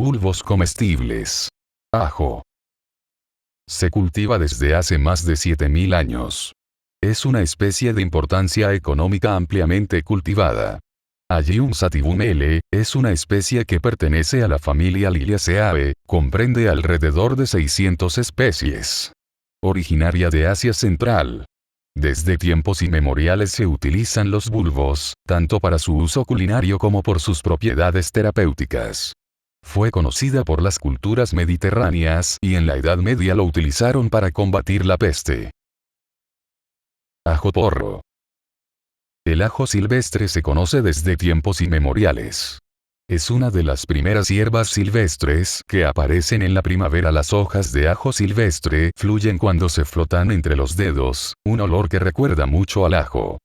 bulbos comestibles. Ajo. Se cultiva desde hace más de 7000 años. Es una especie de importancia económica ampliamente cultivada. Allium sativum L. es una especie que pertenece a la familia Liliaceae, comprende alrededor de 600 especies. Originaria de Asia Central. Desde tiempos inmemoriales se utilizan los bulbos, tanto para su uso culinario como por sus propiedades terapéuticas. Fue conocida por las culturas mediterráneas y en la Edad Media lo utilizaron para combatir la peste. Ajo porro. El ajo silvestre se conoce desde tiempos inmemoriales. Es una de las primeras hierbas silvestres que aparecen en la primavera. Las hojas de ajo silvestre fluyen cuando se frotan entre los dedos, un olor que recuerda mucho al ajo.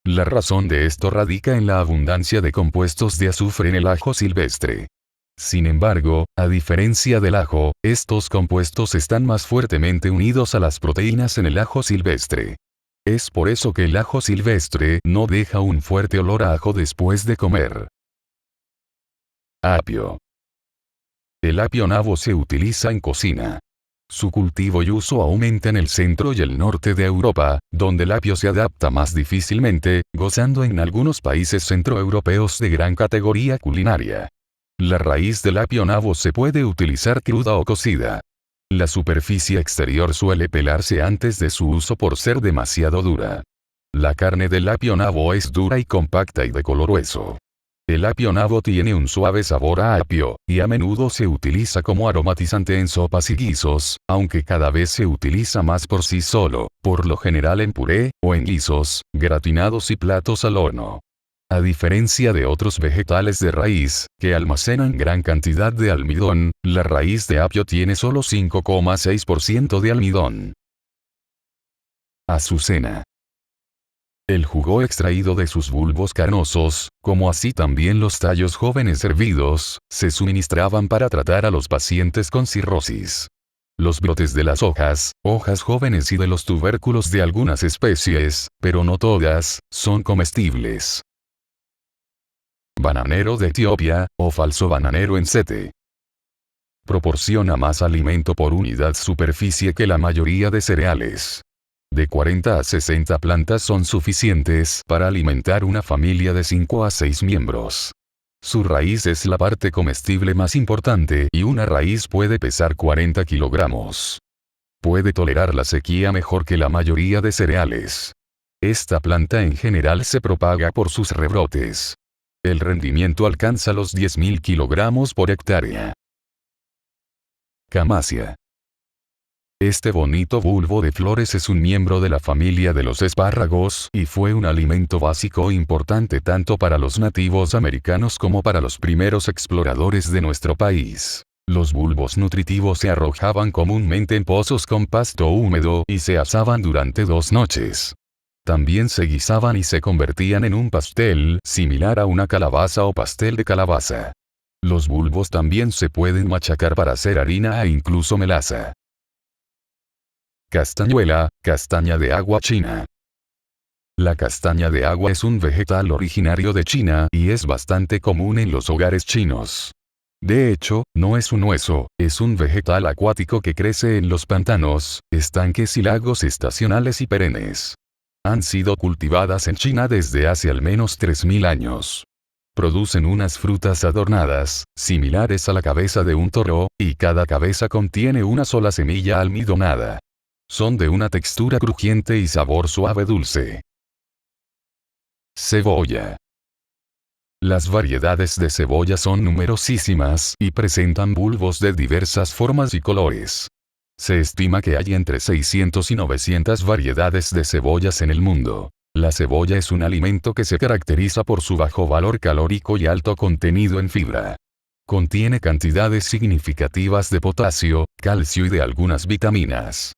La razón de esto radica en la abundancia de compuestos de azufre en el ajo silvestre. Sin embargo, a diferencia del ajo, estos compuestos están más fuertemente unidos a las proteínas en el ajo silvestre. Es por eso que el ajo silvestre no deja un fuerte olor a ajo después de comer. Apio. El apio nabo se utiliza en cocina. Su cultivo y uso aumenta en el centro y el norte de Europa, donde el apio se adapta más difícilmente, gozando en algunos países centroeuropeos de gran categoría culinaria. La raíz del apio nabo se puede utilizar cruda o cocida. La superficie exterior suele pelarse antes de su uso por ser demasiado dura. La carne del apio nabo es dura y compacta y de color hueso. El apio nabo tiene un suave sabor a apio, y a menudo se utiliza como aromatizante en sopas y guisos, aunque cada vez se utiliza más por sí solo, por lo general en puré, o en guisos, gratinados y platos al horno. A diferencia de otros vegetales de raíz, que almacenan gran cantidad de almidón, la raíz de apio tiene solo 5,6% de almidón. Azucena. El jugo extraído de sus bulbos carnosos, como así también los tallos jóvenes hervidos, se suministraban para tratar a los pacientes con cirrosis. Los brotes de las hojas jóvenes y de los tubérculos de algunas especies, pero no todas, son comestibles. Bananero de Etiopía, o falso bananero encete. Proporciona más alimento por unidad superficie que la mayoría de cereales. De 40 a 60 plantas son suficientes para alimentar una familia de 5 a 6 miembros. Su raíz es la parte comestible más importante y una raíz puede pesar 40 kilogramos. Puede tolerar la sequía mejor que la mayoría de cereales. Esta planta en general se propaga por sus rebrotes. El rendimiento alcanza los 10.000 kilogramos por hectárea. Camacia. Este bonito bulbo de flores es un miembro de la familia de los espárragos y fue un alimento básico importante tanto para los nativos americanos como para los primeros exploradores de nuestro país. Los bulbos nutritivos se arrojaban comúnmente en pozos con pasto húmedo y se asaban durante 2 noches. También se guisaban y se convertían en un pastel, similar a una calabaza o pastel de calabaza. Los bulbos también se pueden machacar para hacer harina e incluso melaza. Castañuela, castaña de agua china. La castaña de agua es un vegetal originario de China y es bastante común en los hogares chinos. De hecho, no es un hueso, es un vegetal acuático que crece en los pantanos, estanques y lagos estacionales y perennes. Han sido cultivadas en China desde hace al menos 3000 años. Producen unas frutas adornadas, similares a la cabeza de un toro, y cada cabeza contiene una sola semilla almidonada. Son de una textura crujiente y sabor suave dulce. Cebolla. Las variedades de cebolla son numerosísimas y presentan bulbos de diversas formas y colores. Se estima que hay entre 600 y 900 variedades de cebollas en el mundo. La cebolla es un alimento que se caracteriza por su bajo valor calórico y alto contenido en fibra. Contiene cantidades significativas de potasio, calcio y de algunas vitaminas.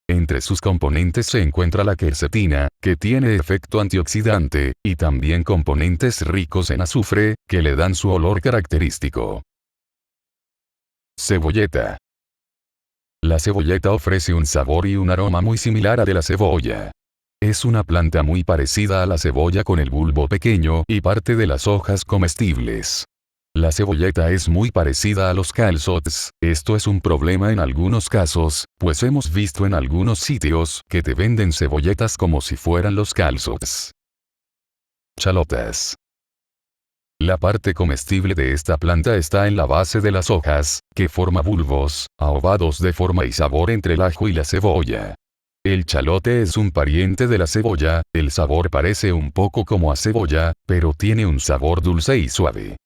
Entre sus componentes se encuentra la quercetina, que tiene efecto antioxidante, y también componentes ricos en azufre, que le dan su olor característico. Cebolleta. La cebolleta ofrece un sabor y un aroma muy similar a de la cebolla. Es una planta muy parecida a la cebolla con el bulbo pequeño y parte de las hojas comestibles. La cebolleta es muy parecida a los calzots, esto es un problema en algunos casos, pues hemos visto en algunos sitios que te venden cebolletas como si fueran los calzots. Chalotas. La parte comestible de esta planta está en la base de las hojas, que forma bulbos, aovados de forma y sabor entre el ajo y la cebolla. El chalote es un pariente de la cebolla, el sabor parece un poco como a cebolla, pero tiene un sabor dulce y suave.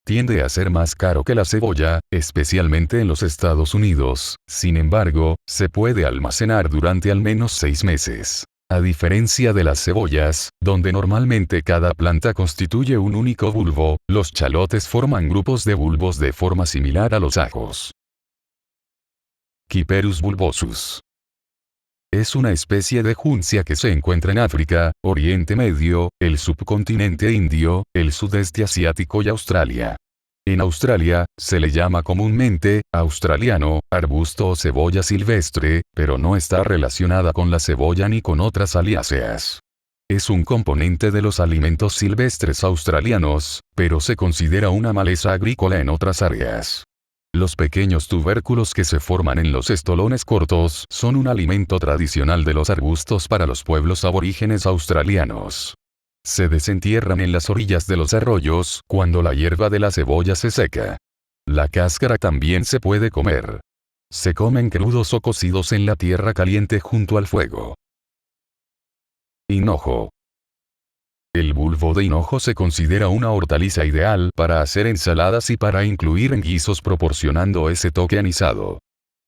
Tiende a ser más caro que la cebolla, especialmente en los Estados Unidos, sin embargo, se puede almacenar durante al menos 6 meses. A diferencia de las cebollas, donde normalmente cada planta constituye un único bulbo, los chalotes forman grupos de bulbos de forma similar a los ajos. Cyperus bulbosus. Es una especie de juncia que se encuentra en África, Oriente Medio, el subcontinente indio, el sudeste asiático y Australia. En Australia, se le llama comúnmente, australiano, arbusto o cebolla silvestre, pero no está relacionada con la cebolla ni con otras aliáceas. Es un componente de los alimentos silvestres australianos, pero se considera una maleza agrícola en otras áreas. Los pequeños tubérculos que se forman en los estolones cortos son un alimento tradicional de los arbustos para los pueblos aborígenes australianos. Se desentierran en las orillas de los arroyos cuando la hierba de la cebolla se seca. La cáscara también se puede comer. Se comen crudos o cocidos en la tierra caliente junto al fuego. Hinojo. El bulbo de hinojo se considera una hortaliza ideal para hacer ensaladas y para incluir en guisos proporcionando ese toque anisado.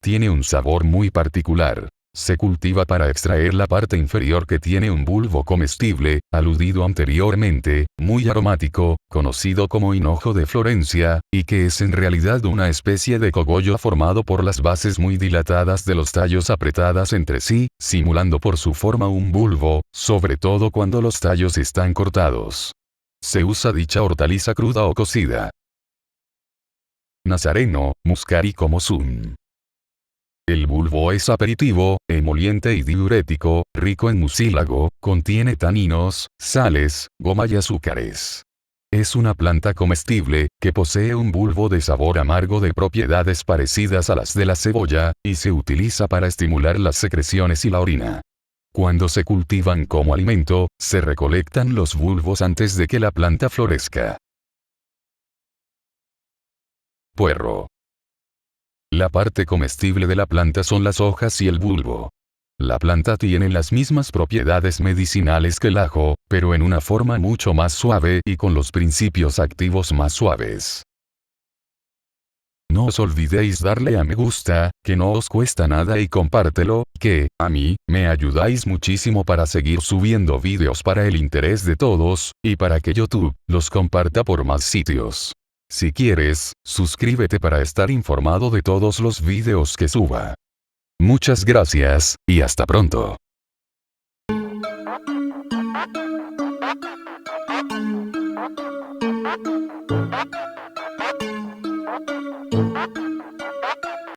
Tiene un sabor muy particular. Se cultiva para extraer la parte inferior que tiene un bulbo comestible, aludido anteriormente, muy aromático, conocido como hinojo de Florencia, y que es en realidad una especie de cogollo formado por las bases muy dilatadas de los tallos apretadas entre sí, simulando por su forma un bulbo, sobre todo cuando los tallos están cortados. Se usa dicha hortaliza cruda o cocida. Nazareno, Muscari mosum. El bulbo es aperitivo, emoliente y diurético, rico en mucílago, contiene taninos, sales, goma y azúcares. Es una planta comestible, que posee un bulbo de sabor amargo de propiedades parecidas a las de la cebolla, y se utiliza para estimular las secreciones y la orina. Cuando se cultivan como alimento, se recolectan los bulbos antes de que la planta florezca. Puerro. La parte comestible de la planta son las hojas y el bulbo. La planta tiene las mismas propiedades medicinales que el ajo, pero en una forma mucho más suave y con los principios activos más suaves. No os olvidéis darle a me gusta, que no os cuesta nada y compártelo, que, a mí, me ayudáis muchísimo para seguir subiendo vídeos para el interés de todos, y para que YouTube los comparta por más sitios. Si quieres, suscríbete para estar informado de todos los vídeos que suba. Muchas gracias, y hasta pronto.